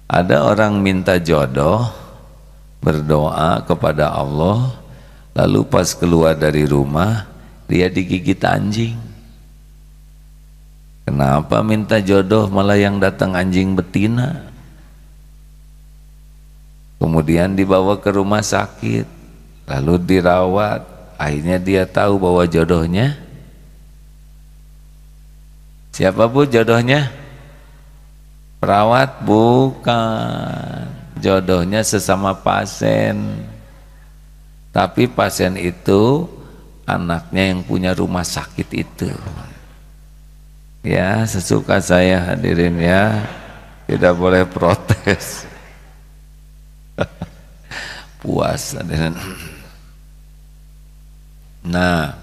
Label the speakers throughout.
Speaker 1: Ada orang minta jodoh, berdoa kepada Allah, lalu pas keluar dari rumah dia digigit anjing. Kenapa minta jodoh malah yang datang anjing betina? Kemudian dibawa ke rumah sakit, lalu dirawat. Akhirnya dia tahu bahwa jodohnya siapa bu jodohnya? Perawat? Bukan, jodohnya sesama pasien. Tapi pasien itu anaknya yang punya rumah sakit itu. Ya, sesuka saya hadirin ya, tidak boleh protes. Puas hadirin. Nah,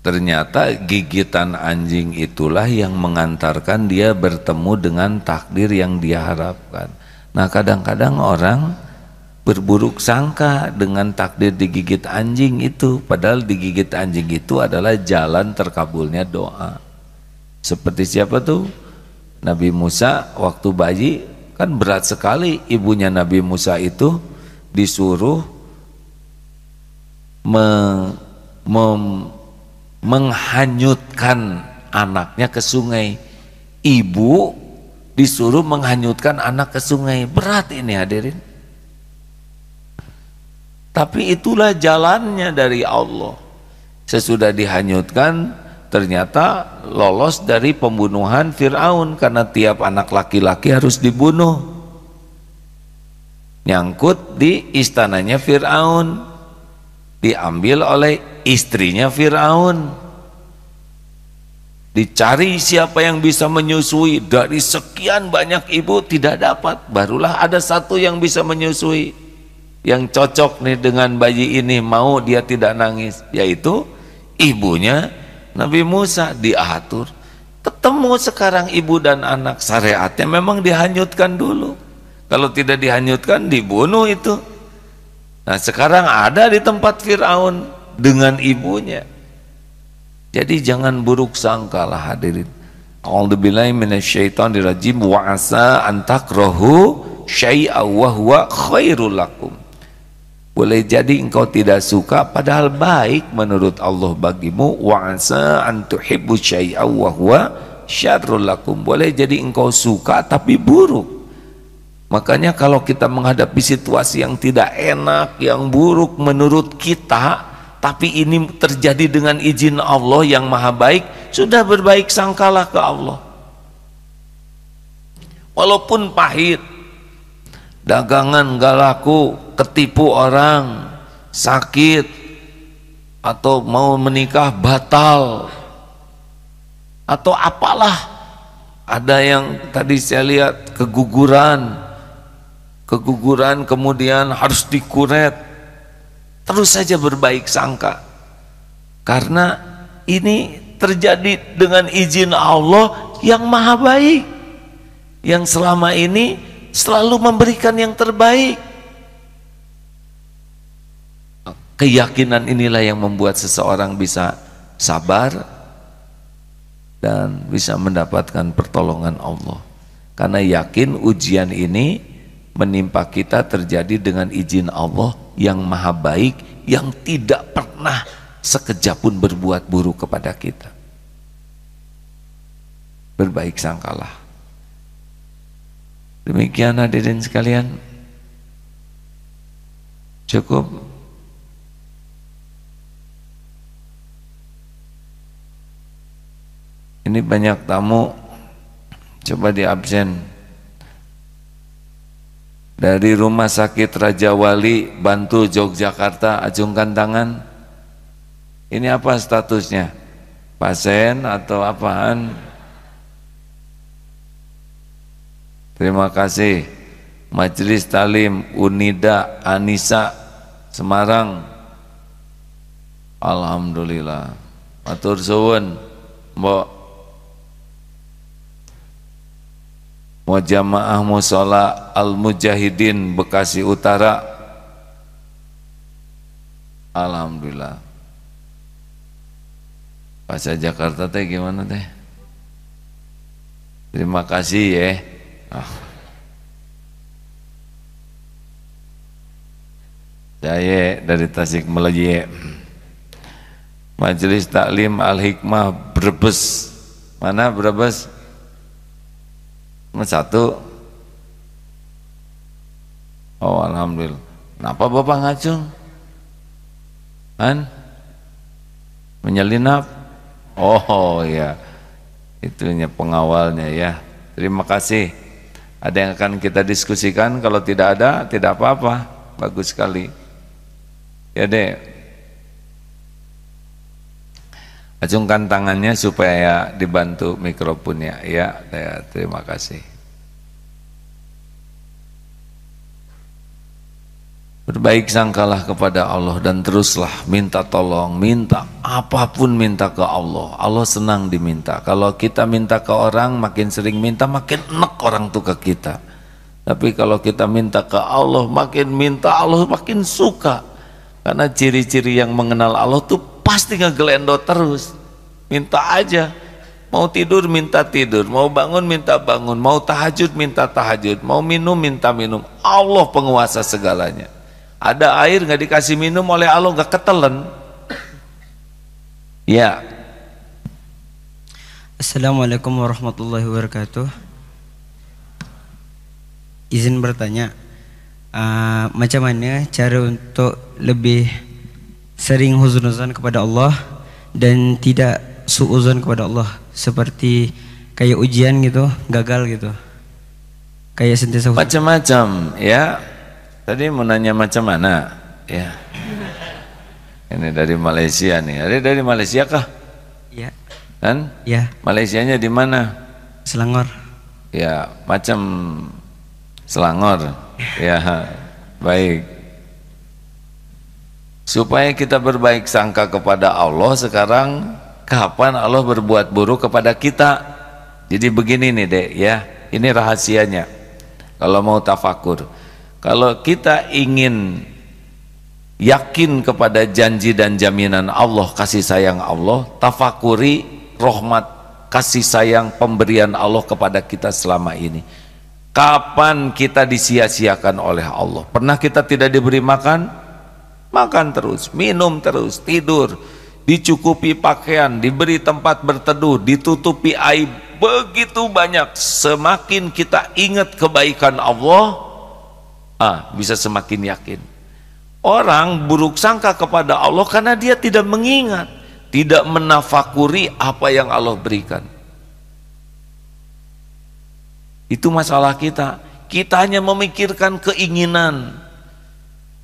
Speaker 1: ternyata gigitan anjing itulah yang mengantarkan dia bertemu dengan takdir yang dia harapkan. Nah, kadang-kadang orang berburuk sangka dengan takdir digigit anjing itu, padahal digigit anjing itu adalah jalan terkabulnya doa. Seperti siapa tuh? Nabi Musa waktu bayi, kan berat sekali ibunya Nabi Musa itu disuruh menghanyutkan anaknya ke sungai. Ibu disuruh menghanyutkan anak ke sungai, berat ini hadirin. Tapi itulah jalannya dari Allah. Sesudah dihanyutkan, ternyata lolos dari pembunuhan Fir'aun, karena tiap anak laki-laki harus dibunuh. Nyangkut di istananya Fir'aun, diambil oleh istrinya Fir'aun. Dicari siapa yang bisa menyusui, dari sekian banyak ibu tidak dapat, barulah ada satu yang bisa menyusui, yang cocok nih dengan bayi ini, mau dia tidak nangis, yaitu ibunya Nabi Musa. Diatur, ketemu sekarang ibu dan anak. Syariatnya memang dihanyutkan dulu, kalau tidak dihanyutkan dibunuh itu. Nah, sekarang ada di tempat Fir'aun dengan ibunya. Jadi jangan buruk sangka lah hadirin. A'udzubillahi minasyaitonirrajim. Wa asa an takrahu syai'a wa huwa khairul lakum. Boleh jadi engkau tidak suka padahal baik menurut Allah bagimu. Wa asa an tuhibbu syai'a wa huwa syarrul lakum. Boleh jadi engkau suka tapi buruk. Makanya kalau kita menghadapi situasi yang tidak enak, yang buruk menurut kita, tapi ini terjadi dengan izin Allah yang maha baik, sudah berbaik sangkalah ke Allah. Walaupun pahit, dagangan gak laku, ketipu orang, sakit, atau mau menikah batal, atau apalah. Ada yang tadi saya lihat keguguran kemudian harus dikuret, terus saja berbaik sangka, karena ini terjadi dengan izin Allah yang maha baik, yang selama ini selalu memberikan yang terbaik. Keyakinan inilah yang membuat seseorang bisa sabar dan bisa mendapatkan pertolongan Allah, karena yakin ujian ini menimpa kita terjadi dengan izin Allah yang maha baik, yang tidak pernah sekejap pun berbuat buruk kepada kita. Berbaik sangkalah. Demikian hadirin sekalian. Cukup. Ini banyak tamu, coba di absen. Dari Rumah Sakit Raja Wali Bantul Yogyakarta, acungkan tangan. Ini apa statusnya? Pasien atau apaan? Terima kasih. Majelis Talim Unida Anissa Semarang. Alhamdulillah. Matur suwun, Mbok. Mujamaah Musola Al-Mujahidin Bekasi Utara. Alhamdulillah. Bahasa Jakarta teh gimana teh? Terima kasih ya. Saya dari Tasik Malaya. Majelis Taklim Al-Hikmah Brebes. Mana Brebes? Satu. Oh alhamdulillah. Kenapa Bapak ngacung? Menyelinap? Oh ya, itunya pengawalnya ya. Terima kasih. Ada yang akan kita diskusikan? Kalau tidak ada, tidak apa-apa. Bagus sekali. Ya deh, acungkan tangannya supaya dibantu mikrofonnya. Ya, terima kasih. Berbaik sangkalah kepada Allah dan teruslah minta tolong, minta apapun, minta ke Allah. Allah senang diminta. Kalau kita minta ke orang, makin sering minta, makin enak orang tuh ke kita. Tapi kalau kita minta ke Allah, makin minta Allah makin suka. Karena ciri-ciri yang mengenal Allah tuh pasti ngegelendo terus. Minta aja. Mau tidur minta tidur, mau bangun minta bangun, mau tahajud minta tahajud, mau minum minta minum. Allah penguasa segalanya. Ada air nggak dikasih minum oleh Allah, nggak ketelen. Ya.
Speaker 2: Assalamualaikum warahmatullahi wabarakatuh. Izin bertanya, macam mana cara untuk lebih sering huznuzan kepada Allah dan tidak suuzon kepada Allah, seperti kayak ujian gitu, gagal gitu, kayak sentiasa
Speaker 1: macam-macam ya. Tadi mau nanya macam mana ya. Ini dari Malaysia nih. Ada dari Malaysia kah?
Speaker 2: Iya.
Speaker 1: Kan?
Speaker 2: Iya.
Speaker 1: Malaysianya di mana?
Speaker 2: Selangor.
Speaker 1: Ya, macam Selangor. Ya, baik. Supaya kita berbaik sangka kepada Allah, sekarang kapan Allah berbuat buruk kepada kita? Jadi begini nih dek ya, ini rahasianya. Kalau mau tafakur, kalau kita ingin yakin kepada janji dan jaminan Allah, kasih sayang Allah, tafakuri rahmat, kasih sayang, pemberian Allah kepada kita selama ini. Kapan kita disia-siakan oleh Allah? Pernah kita tidak diberi makan? Makan terus, minum terus, tidur, dicukupi pakaian, diberi tempat berteduh, ditutupi aib, begitu banyak. Semakin kita ingat kebaikan Allah, bisa semakin yakin. Orang buruk sangka kepada Allah karena dia tidak mengingat, tidak menafakuri apa yang Allah berikan. Itu masalah kita. Kita hanya memikirkan keinginan,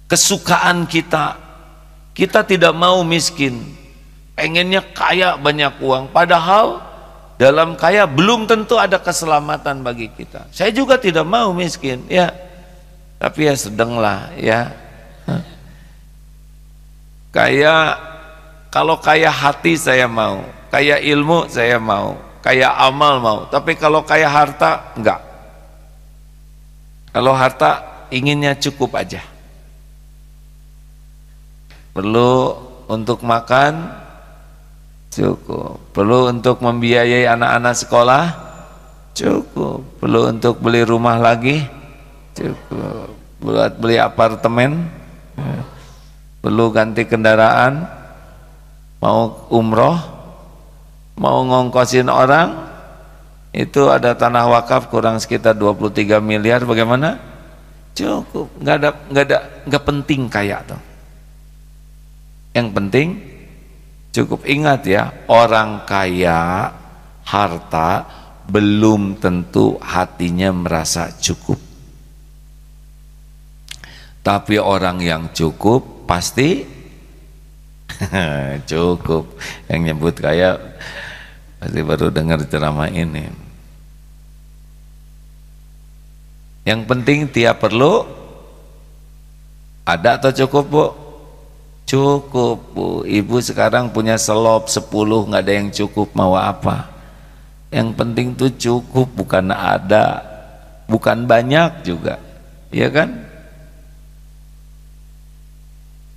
Speaker 1: kesukaan kita. Kita tidak mau miskin, pengennya kaya, banyak uang. Padahal dalam kaya belum tentu ada keselamatan bagi kita. Saya juga tidak mau miskin, ya. Tapi ya sedanglah, ya. Kaya, kalau kaya hati saya mau, kaya ilmu saya mau, kaya amal mau. Tapi kalau kaya harta, enggak. Kalau harta inginnya cukup aja. Perlu untuk makan, cukup. Perlu untuk membiayai anak-anak sekolah, cukup. Perlu untuk beli rumah lagi, cukup. Buat beli apartemen, perlu ganti kendaraan, mau umroh, mau ngongkosin orang, itu ada tanah wakaf kurang sekitar 23 miliar, bagaimana? Cukup. Nggak penting kaya tuh. Yang penting cukup. Ingat ya, orang kaya harta belum tentu hatinya merasa cukup. Tapi orang yang cukup pasti cukup. Yang nyebut kaya pasti baru dengar ceramah ini. Yang penting tiap perlu ada atau cukup, Bu? Cukup, Bu. Ibu sekarang punya selop 10, nggak ada yang cukup, mau apa? Yang penting tuh cukup, bukan ada, bukan banyak juga, ya kan?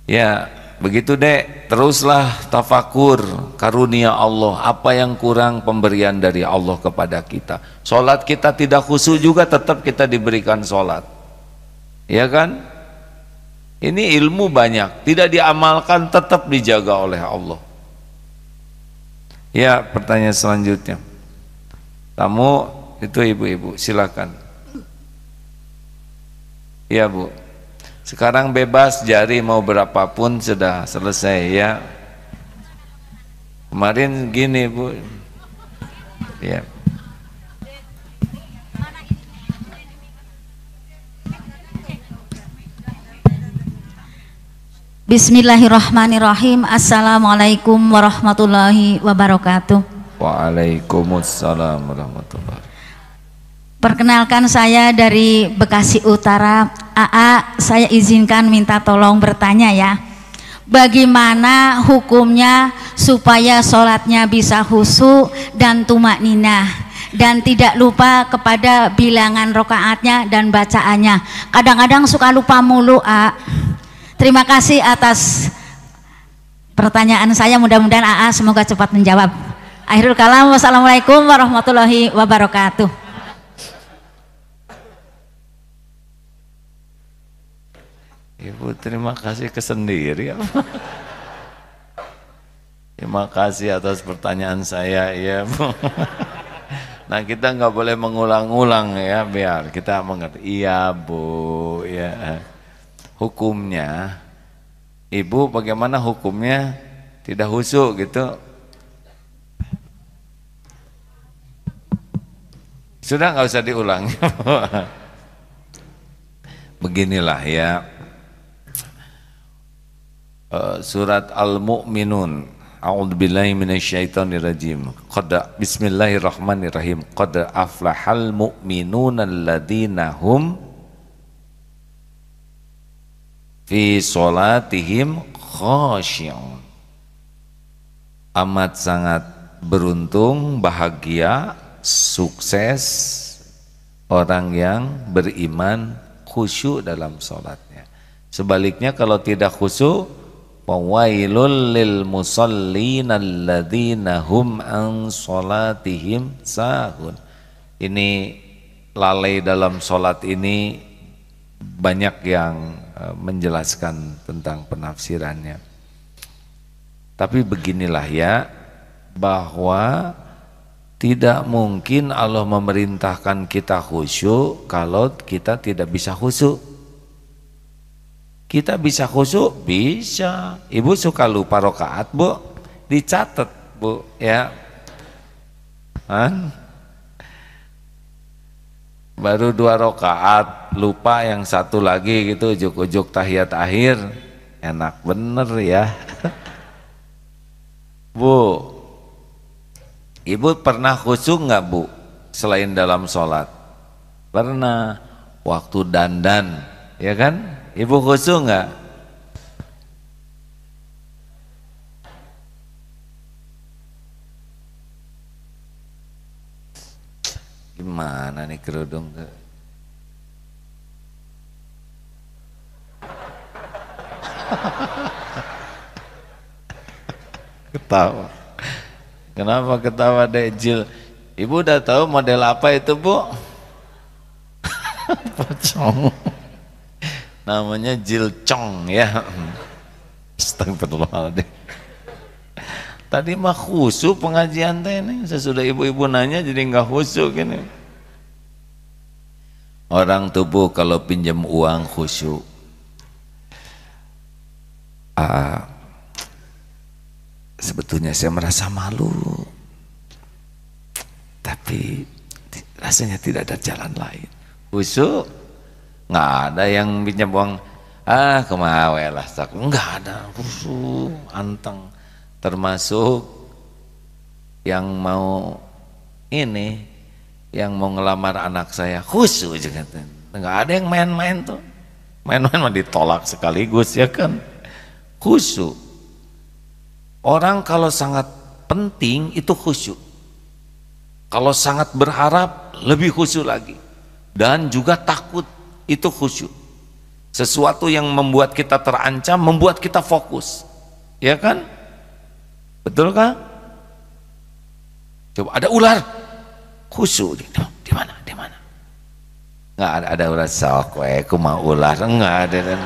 Speaker 1: Ya, begitu dek, teruslah tafakur karunia Allah, apa yang kurang pemberian dari Allah kepada kita. Sholat kita tidak khusyuk juga tetap kita diberikan sholat, ya kan? Ini ilmu banyak, tidak diamalkan tetap dijaga oleh Allah. Ya, pertanyaan selanjutnya. Tamu itu ibu-ibu, silakan. Ya Bu, sekarang bebas jari mau berapapun sudah selesai ya. Kemarin gini Bu, ya.
Speaker 3: Bismillahirrahmanirrahim. Assalamualaikum warahmatullahi wabarakatuh.
Speaker 1: Waalaikumsalam warahmatullahi wabarakatuh.
Speaker 3: Perkenalkan, saya dari Bekasi Utara. AA, saya izinkan minta tolong bertanya ya. Bagaimana hukumnya supaya sholatnya bisa khusyuk dan tumak ninah, dan tidak lupa kepada bilangan rokaatnya dan bacaannya. Kadang-kadang suka lupa mulu, A. Terima kasih atas pertanyaan saya, mudah-mudahan AA semoga cepat menjawab. Akhirul kalam, wassalamualaikum warahmatullahi wabarakatuh.
Speaker 1: Ibu terima kasih kesendiri. Terima kasih atas pertanyaan saya ya Bu. Nah kita nggak boleh mengulang-ulang ya, biar kita mengerti. Iya Bu ya. Hukumnya, Ibu bagaimana hukumnya tidak khusyuk gitu? Sudah nggak usah diulang. Beginilah ya. Surat Al-Mu'minun. A'udzubillahi minasyaitonirrajim. Bismillahirrahmanirrahim. Qad aflahal mu'minuna alladzina hum fi sholatihim khashi'un. Amat sangat beruntung, bahagia, sukses orang yang beriman khusyuk dalam sholatnya. Sebaliknya kalau tidak khusyuk, wailul lil musallin alladzina hum an sholatihim sahun. Ini lalai dalam sholat ini banyak yang menjelaskan tentang penafsirannya. Tapi beginilah ya, bahwa tidak mungkin Allah memerintahkan kita khusyuk kalau kita tidak bisa khusyuk. Kita bisa khusyuk? Bisa. Ibu suka lupa rokaat Bu? Dicatat Bu ya. Baru 2 rokaat lupa, yang satu lagi gitu ujuk-ujuk tahiyat akhir. Enak bener ya. Bu, Ibu pernah khusyuk nggak Bu selain dalam sholat? Pernah. Waktu dandan ya kan? Ibu khusyuk nggak? Gimana nih kerudung? Ketawa. Kenapa ketawa deh Jil? Ibu udah tahu model apa itu Bu? Pocong. Namanya jilcong ya. Astagfirullahaladzim. Tadi mah khusyuk pengajian teh ini. Sesudah ibu-ibu nanya jadi nggak khusyuk ini. Orang tubuh kalau pinjam uang khusyuk. Sebetulnya saya merasa malu, tapi rasanya tidak ada jalan lain. Khusyuk, nggak ada yang pinjam uang. Kemawe lah, nggak ada. Khusyuk, anteng. Termasuk yang mau ini, yang mau ngelamar anak saya, khusyuk juga. Nggak ada yang main-main tuh. Main-main mah ditolak sekaligus ya kan. Khusyuk. Orang kalau sangat penting itu khusyuk. Kalau sangat berharap lebih khusyuk lagi. Dan juga takut itu khusyuk. Sesuatu yang membuat kita terancam, membuat kita fokus. Ya kan? Betul kan? Coba ada ular, khusyuk. Di mana? Di mana? Nggak ada ular, sok aku mau ular, enggak ada.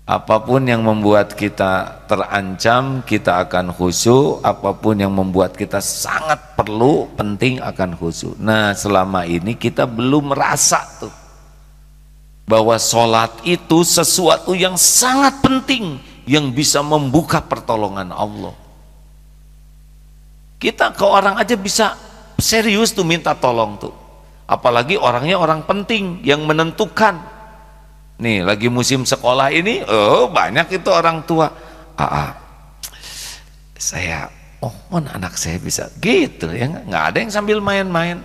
Speaker 1: Apapun yang membuat kita terancam, kita akan khusyuk. Apapun yang membuat kita sangat perlu, penting, akan khusyuk. Nah, selama ini kita belum merasa tuh bahwa sholat itu sesuatu yang sangat penting, yang bisa membuka pertolongan Allah. Kita ke orang aja bisa serius tuh minta tolong tuh, apalagi orangnya orang penting yang menentukan. Nih lagi musim sekolah ini, banyak itu orang tua, saya mohon anak saya bisa gitu ya, nggak ada yang sambil main-main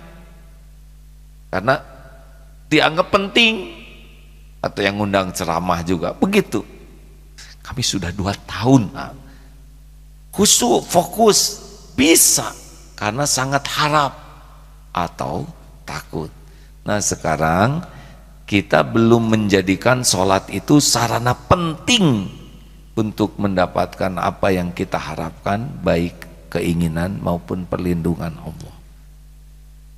Speaker 1: karena dianggap penting, atau yang ngundang ceramah juga begitu. Kami sudah 2 tahun khusyuk, fokus, bisa karena sangat harap atau takut. Nah sekarang kita belum menjadikan sholat itu sarana penting untuk mendapatkan apa yang kita harapkan, baik keinginan maupun perlindungan Allah.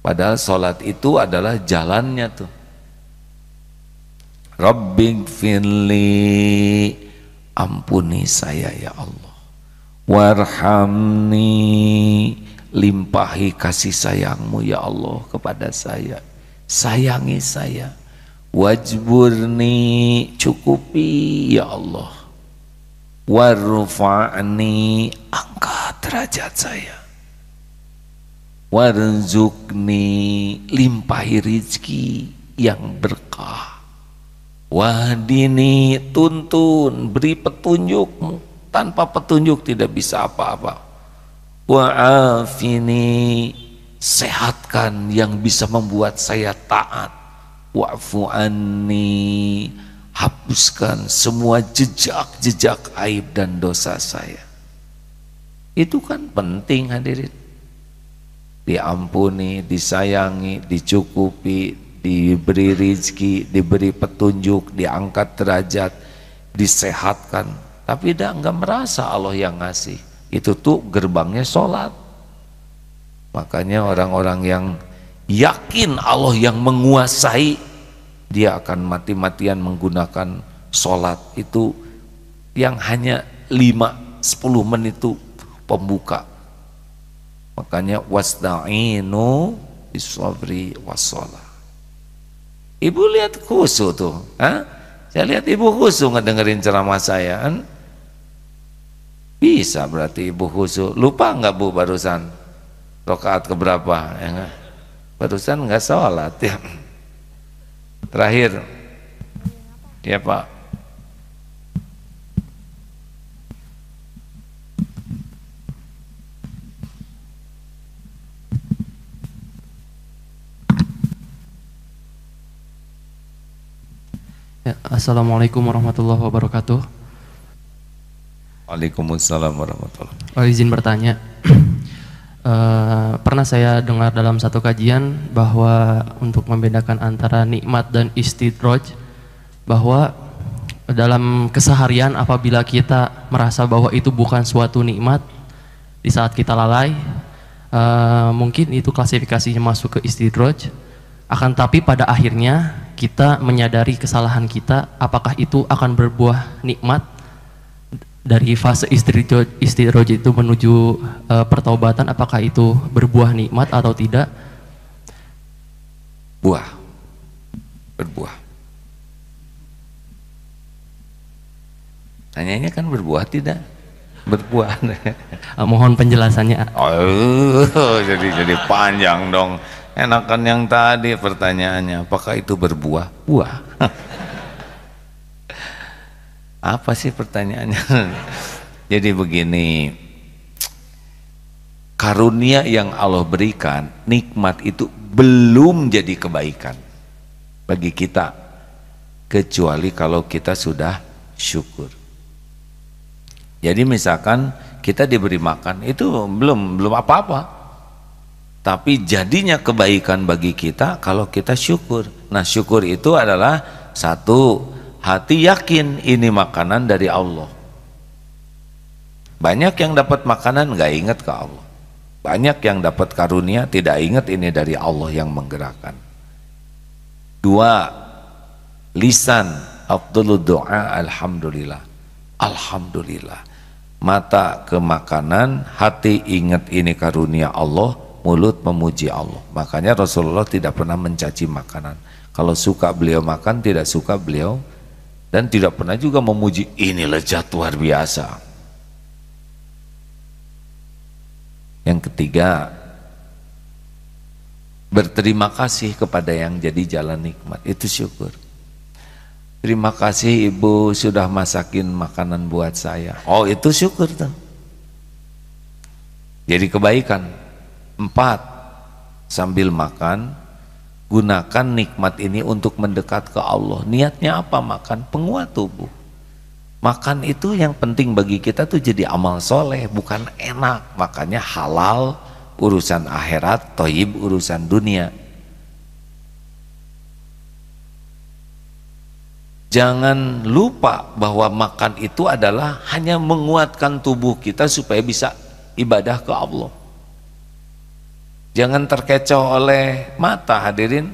Speaker 1: Padahal sholat itu adalah jalannya tuh. Rabbighfirli, ampuni saya ya Allah. Warhamni, limpahi kasih sayangmu ya Allah kepada saya. Sayangi saya. Wajburni, cukupi ya Allah. Warfa'ni, angkat derajat saya. Warzuqni, limpahi rizki yang berkah. Wahdini, tuntun, beri petunjukmu. Tanpa petunjuk tidak bisa apa-apa. Wa'afini, sehatkan yang bisa membuat saya taat. Wa'fu anni, hapuskan semua jejak-jejak aib dan dosa saya. Itu kan penting hadirin. Diampuni, disayangi, dicukupi, diberi rizki, diberi petunjuk, diangkat derajat, disehatkan. Tapi enggak merasa Allah yang ngasih. Itu tuh gerbangnya sholat. Makanya orang-orang yang yakin Allah yang menguasai, dia akan mati-matian menggunakan sholat itu yang hanya 5-10 menit itu pembuka. Makanya wasta'inu bisabri wassalah. Ibu lihat khusyuk tuh, saya lihat ibu khusyuk ngedengerin ceramah saya kan? Bisa berarti ibu khusyuk. Lupa nggak Bu barusan rakaat keberapa? Ya enggak? Barusan nggak sholat ya. Terakhir ya Pak.
Speaker 4: Ya, Assalamualaikum warahmatullahi wabarakatuh.
Speaker 1: Waalaikumsalam warahmatullahi wabarakatuh.
Speaker 4: Izin bertanya. Pernah saya dengar dalam satu kajian bahwa untuk membedakan antara nikmat dan istidraj, bahwa dalam keseharian apabila kita merasa bahwa itu bukan suatu nikmat, di saat kita lalai, mungkin itu klasifikasinya masuk ke istidraj. Akan tapi pada akhirnya kita menyadari kesalahan kita, apakah itu akan berbuah nikmat? Dari fase istidraj itu menuju pertaubatan, apakah itu berbuah nikmat atau tidak?
Speaker 1: Berbuah. Tanyanya kan berbuah tidak? Berbuah.
Speaker 4: Mohon penjelasannya.
Speaker 1: Jadi panjang dong. Enakan yang tadi pertanyaannya, apakah itu berbuah? Buah. Apa sih pertanyaannya? Jadi begini, karunia yang Allah berikan, nikmat itu belum jadi kebaikan bagi kita, kecuali kalau kita sudah syukur. Jadi misalkan kita diberi makan, itu belum apa-apa, tapi jadinya kebaikan bagi kita kalau kita syukur. Nah syukur itu adalah satu, hati yakin ini makanan dari Allah. Banyak yang dapat makanan nggak ingat ke Allah. Banyak yang dapat karunia tidak ingat ini dari Allah yang menggerakkan. 2, lisan afdhalud doa alhamdulillah. Alhamdulillah. Mata ke makanan, hati ingat ini karunia Allah, mulut memuji Allah. Makanya Rasulullah tidak pernah mencaci makanan. Kalau suka beliau makan, tidak suka beliau, dan tidak pernah juga memuji ini lezat luar biasa. Yang ketiga, berterima kasih kepada yang jadi jalan nikmat, itu syukur. Terima kasih ibu sudah masakin makanan buat saya. Oh, itu syukur tuh. Jadi kebaikan. 4, sambil makan, gunakan nikmat ini untuk mendekat ke Allah. Niatnya apa makan? Penguat tubuh. Makan itu yang penting bagi kita tuh jadi amal soleh, bukan enak. Makanya halal urusan akhirat, thayyib urusan dunia. Jangan lupa bahwa makan itu adalah hanya menguatkan tubuh kita supaya bisa ibadah ke Allah. Jangan terkecoh oleh mata, hadirin.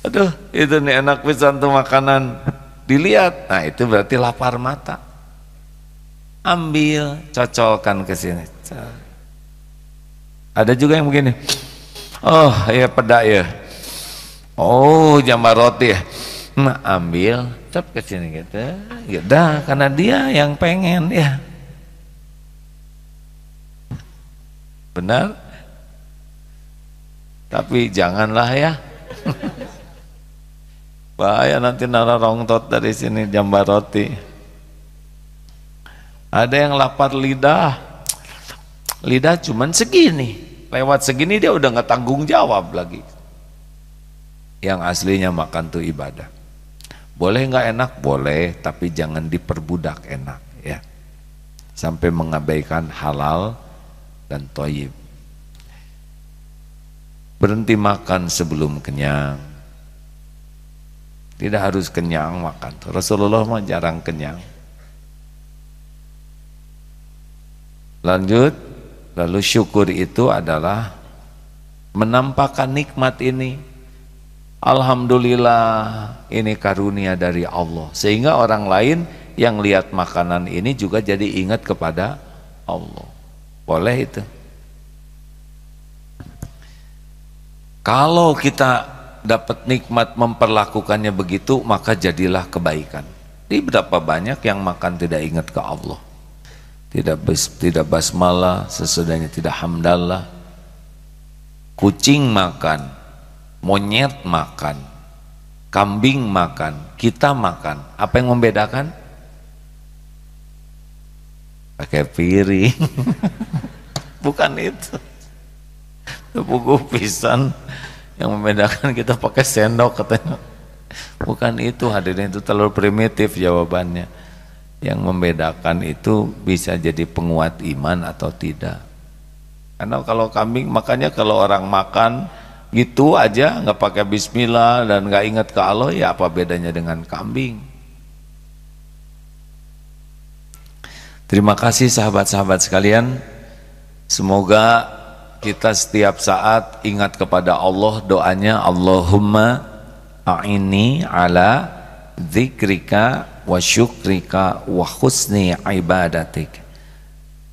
Speaker 1: Aduh, itu nih enak pisan tuh makanan. Dilihat, nah itu berarti lapar mata. Ambil, cocolkan ke sini. Ada juga yang begini. Oh, ya pedak ya. Oh, jambar roti ya. Nah, ambil, cep ke sini gitu. Ya dah, karena dia yang pengen ya. Benar? Tapi janganlah ya. Bahaya nanti nara rongtot dari sini jambar roti. Ada yang lapar lidah. Lidah cuman segini. Lewat segini dia udah nggak tanggung jawab lagi. Yang aslinya makan tuh ibadah. Boleh nggak enak? Boleh, tapi jangan diperbudak enak ya. Sampai mengabaikan halal dan thayyib. Berhenti makan sebelum kenyang. Tidak harus kenyang makan. Rasulullah mah jarang kenyang. Lanjut, lalu syukur itu adalah menampakkan nikmat ini. Alhamdulillah, ini karunia dari Allah. Sehingga orang lain yang lihat makanan ini juga jadi ingat kepada Allah. Boleh itu. Kalau kita dapat nikmat memperlakukannya begitu, maka jadilah kebaikan. Ini berapa banyak yang makan tidak ingat ke Allah, tidak basmalah, sesudahnya tidak hamdallah. Kucing makan, monyet makan, kambing makan, kita makan. Apa yang membedakan? Pakai piring. Bukan itu. Buku pisan. Yang membedakan kita pakai sendok katanya. Bukan itu, hadirin, itu terlalu primitif jawabannya. Yang membedakan itu bisa jadi penguat iman atau tidak. Karena kalau kambing, makanya kalau orang makan gitu aja nggak pakai bismillah dan nggak ingat ke Allah, ya apa bedanya dengan kambing? Terima kasih sahabat-sahabat sekalian. Semoga kita setiap saat ingat kepada Allah, doanya Allahumma a'inni ala dzikrika wa syukrika wa husni ibadatik.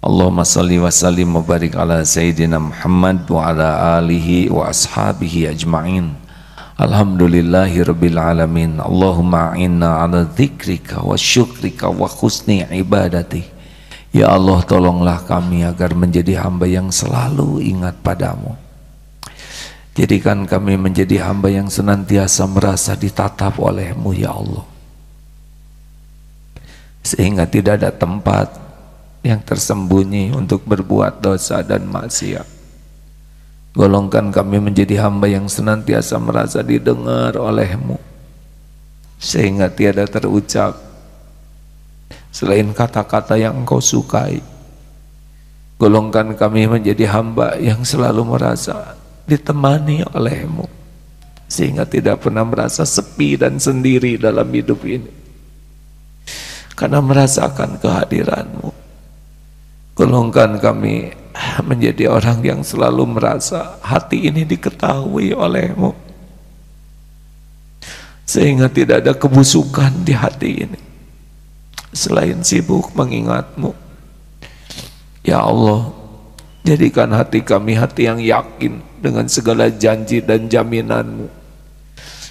Speaker 1: Allahumma salli wa sallim wa barik ala Sayyidina Muhammad wa ala alihi wa ashabihi ajma'in. Alhamdulillahi rabbil alamin. Allahumma a'inna ala dzikrika wa syukrika wa husni ibadatik. Ya Allah, tolonglah kami agar menjadi hamba yang selalu ingat padamu. Jadikan kami menjadi hamba yang senantiasa merasa ditatap olehmu ya Allah. Sehingga tidak ada tempat yang tersembunyi untuk berbuat dosa dan maksiat. Golongkan kami menjadi hamba yang senantiasa merasa didengar olehmu. Sehingga tiada terucap selain kata-kata yang engkau sukai. Golongkan kami menjadi hamba yang selalu merasa ditemani olehmu, sehingga tidak pernah merasa sepi dan sendiri dalam hidup ini. karena merasakan kehadiran-Mu. Golongkan kami menjadi orang yang selalu merasa hati ini diketahui oleh-Mu, sehingga tidak ada kebusukan di hati ini selain sibuk mengingat-Mu. Ya Allah, jadikan hati kami hati yang yakin dengan segala janji dan jaminan-Mu,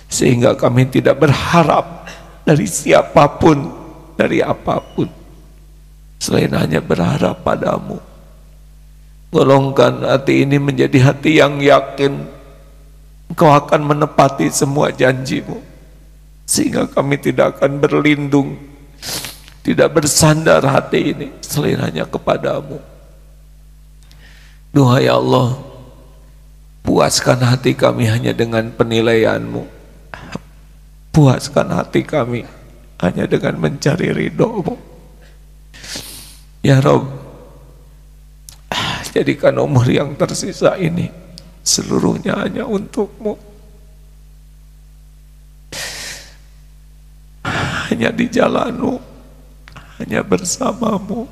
Speaker 1: sehingga kami tidak berharap dari siapapun, dari apapun, selain hanya berharap pada-Mu. Golongkan hati ini menjadi hati yang yakin Engkau akan menepati semua janji-Mu, sehingga kami tidak akan berlindung, tidak bersandar hati ini selain hanya kepada-Mu. Duhai Allah, puaskan hati kami hanya dengan penilaian-Mu, puaskan hati kami hanya dengan mencari ridho-Mu. Ya Rabb, jadikan umur yang tersisa ini seluruhnya hanya untuk-Mu, hanya di jalan-Mu, hanya bersama-Mu,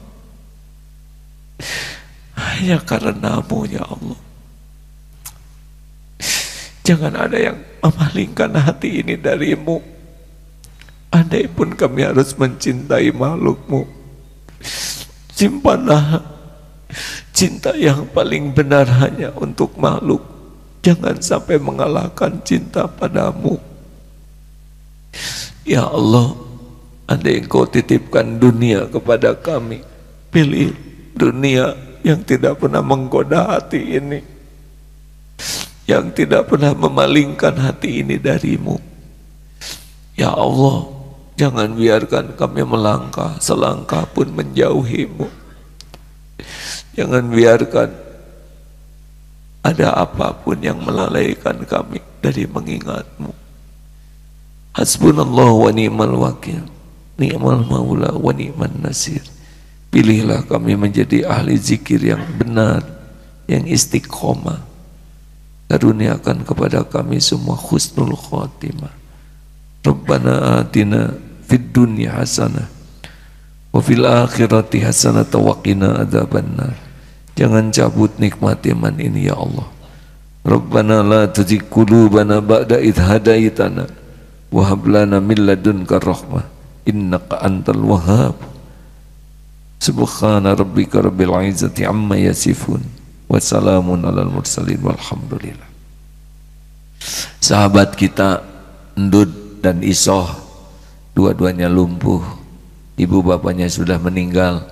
Speaker 1: hanya karena-Mu ya Allah. Jangan ada yang memalingkan hati ini dari-Mu. Andai pun kami harus mencintai makhluk-Mu, simpanlah cinta yang paling benar hanya untuk makhluk. Jangan sampai mengalahkan cinta pada-Mu. Ya Allah, andai Engkau titipkan dunia kepada kami, pilih dunia yang tidak pernah menggoda hati ini, yang tidak pernah memalingkan hati ini dari-Mu. Ya Allah, jangan biarkan kami melangkah selangkah pun menjauhi-Mu. Jangan biarkan ada apapun yang melalaikan kami dari mengingat-Mu. Hasbunallah wa ni'mal wakil, ni'mal maula wa ni'man nasir. Pilihlah kami menjadi ahli zikir yang benar, yang istiqomah. Karuniakan kepada kami semua husnul khotimah. Rabbana atina fid dunya hasanah wa fil akhirati hasanah wa qina adzabannar. Jangan cabut nikmat iman ini ya Allah. Rabbana la tuzigh qulubana ba'da idh hadaitana wa hab lana min ladunka rahmah innaka antal wahhab. Subhana rabbika rabbil izzati amma yasifun wa salamun alal mursalin walhamdulillah. Sahabat kita Ndud dan Isoh, dua-duanya lumpuh, ibu bapaknya sudah meninggal,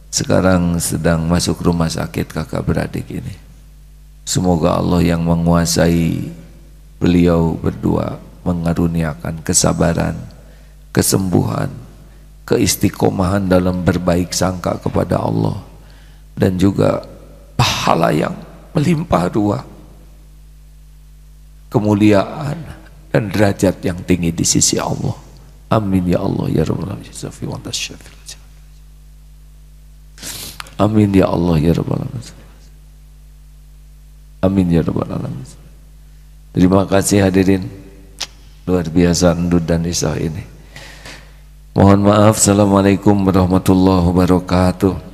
Speaker 1: sekarang sedang masuk rumah sakit kakak beradik ini. Semoga Allah yang menguasai beliau berdua mengaruniakan kesabaran, kesembuhan, keistiqomahan dalam berbaik sangka kepada Allah, dan juga pahala yang melimpah ruah, kemuliaan dan derajat yang tinggi di sisi Allah. Amin ya Allah ya Rabbal alamin. Amin ya Allah ya Rabbal alamin. Amin ya Rabbal alamin. Terima kasih hadirin, luar biasa Ndud dan Isoh ini. Mohon maaf. Assalamualaikum warahmatullahi wabarakatuh.